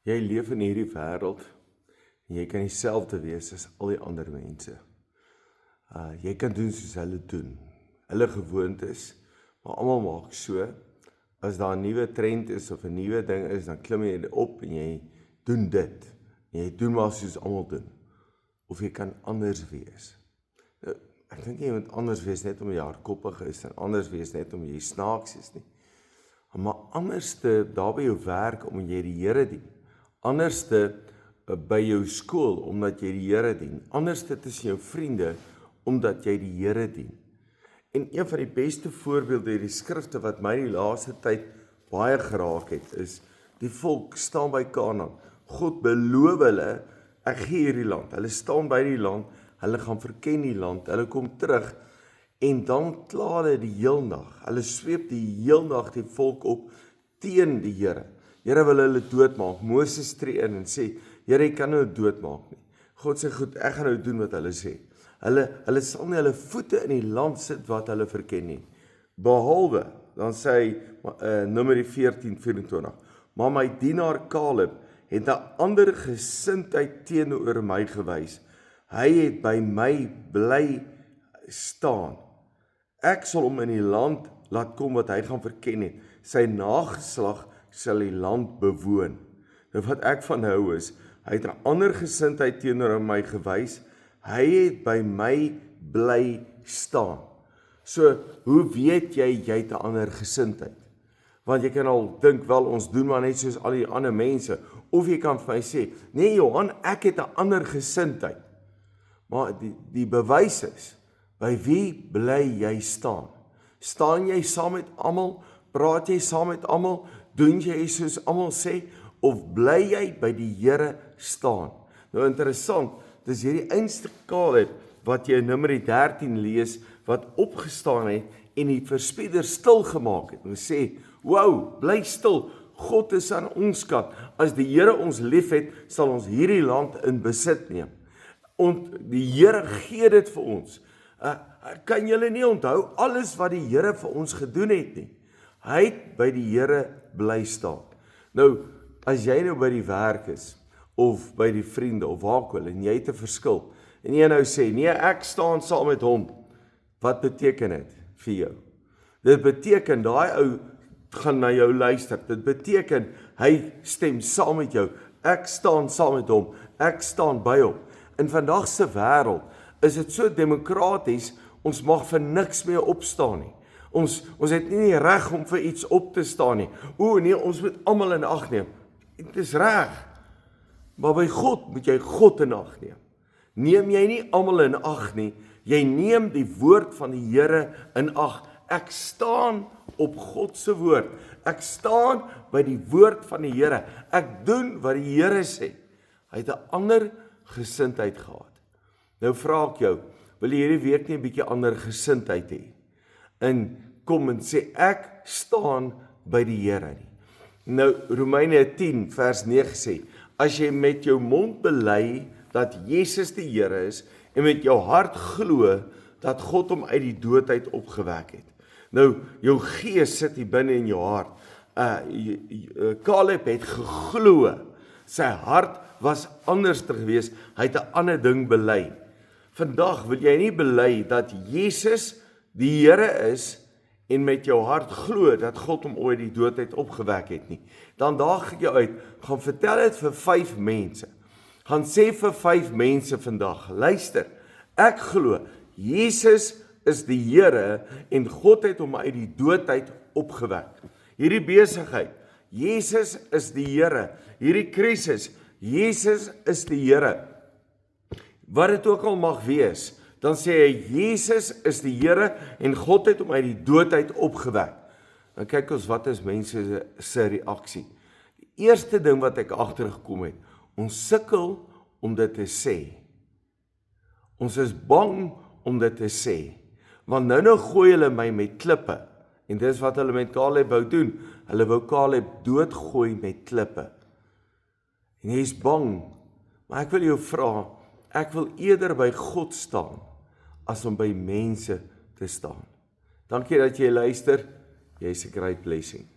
Jy leef in hierdie wêreld en jy kan dieselfde wees as al die ander mense. Jy kan doen soos hulle doen. Hulle gewoontes, maar almal maak so. As daar 'n nuwe trend is of 'n nuwe ding is, dan klim jy op en jy doen dit. En jy doen maar soos almal doen. Of jy kan anders wees. Nou, ek dink jy moet anders wees net om jy hardkoppig is en anders wees net om jy snaaks is nie. Maar anderste daar by jou werk om jy die Here dien. Anderste by jou skool omdat jy die Here dien. Anderste tussen jou vriende omdat jy die Here dien. En een van die beste voorbeelde uit die skrifte wat my die laaste tyd baie geraak het, is die volk staan by Kanaan. God beloof hulle, ek gee hierdie land. Hulle staan by die land, hulle gaan verken die land, hulle kom terug en dan kla hulle die heel nag. Hulle sweep die heel nag die volk op teen die Here. Here wil hulle doodmaak. Moses tree in en sê, Here, jy kan nou doodmaak nie. God sê, goed, ek gaan nou doen wat hulle sê. Hulle sal nie hulle voete in die land sit wat hulle verken nie. Behalwe, dan sê hy, Numeri 14:24, maar my dienaar Caleb het 'n ander gesindheid teenoor my gewys. Hy het by my bly staan. Ek sal hom in die land laat kom wat hy gaan verken het. Sy nageslag sal die land bewoon. Nou wat ek van hou is, hy het 'n ander gesindheid teenoor my gewys. Hy het by my bly staan. So, hoe weet jy het 'n ander gesindheid? Want jy kan al dink, wel, ons doen maar net soos al die ander mense. Of jy kan vir my sê, nee Johan, ek het 'n ander gesindheid. Maar die bewys is, by wie bly jy staan? Staan jy saam met almal? Praat jy saam met almal? Doen jy soos almal sê? Of bly jy by die Here staan? Nou interessant, dis hierdie einste Caleb wat jy in Numeri 13 lees, wat opgestaan het en die verspieder stil gemaak het. En sê, wow, bly stil, God is aan ons kant. As die Here ons lief het, sal ons hierdie land in besit neem. Die Here gee dit vir ons. Kan julle nie onthou alles wat die Here vir ons gedoen het nie? Hy het by die Here bly staan. Nou, as jy nou by die werk is, of by die vriende, of waar ook al, en jy het 'n verskil, en jy nou sê, nee, ek staan saam met hom, wat beteken dit vir jou? Dit beteken, daai ou gaan na jou luister, dit beteken, hy stem saam met jou, ek staan saam met hom, ek staan by hom. In vandag se wêreld is dit so demokraties, ons mag vir niks meer opstaan nie. Ons het nie reg om vir iets op te staan nie. Nee, ons moet almal in ag neem. Dit is reg. Maar by God moet jy God in ag neem. Neem jy nie almal in ag nie, jy neem die woord van die Here in ag. Ek staan op God se woord. Ek staan by die woord van die Here. Ek doen wat die Here sê. Hy het 'n ander gesindheid gehad. Nou vra ek jou, wil jy hierdie week nie 'n bietjie ander gesindheid hê? En kom en sê, ek staan by die Here nie. Nou, Romeine 10 vers 9 sê, as jy met jou mond bely dat Jesus die Here is, en met jou hart glo dat God hom uit die dood uit opgewek het. Nou, jou gees sit hier binne in jou hart. Caleb het geglo. Sy hart was anders gewees. Hy het 'n ander ding bely. Vandag wil jy nie bely dat Jesus die Here is en met jou hart glo dat God hom uit die dood uit opgewek het nie. Dan daag ek jou uit, gaan vertel dit vir 5 mense. Gaan sê vir 5 mense vandag, luister, ek glo, Jesus is die Here en God het hom uit die dood uit opgewek. Hierdie besigheid, Jesus is die Here. Hierdie krisis, Jesus is die Here. Wat dit ook al mag wees, dan sê hy, Jesus is die Here en God het hom uit die dood uit opgewek. Dan kyk ons, wat is mense se reaksie? Die eerste ding wat ek agtergekom het, ons sukkel om dit te sê. Ons is bang om dit te sê. Want nou gooi hulle my met klippe. En dis wat hulle met Caleb wou doen. Hulle wou Caleb doodgooi met klippe. En jy is bang. Maar ek wil jou vra, ek wil eerder by God staan as om by mense te staan. Dankie dat jy luister. Jy's 'n great blessing.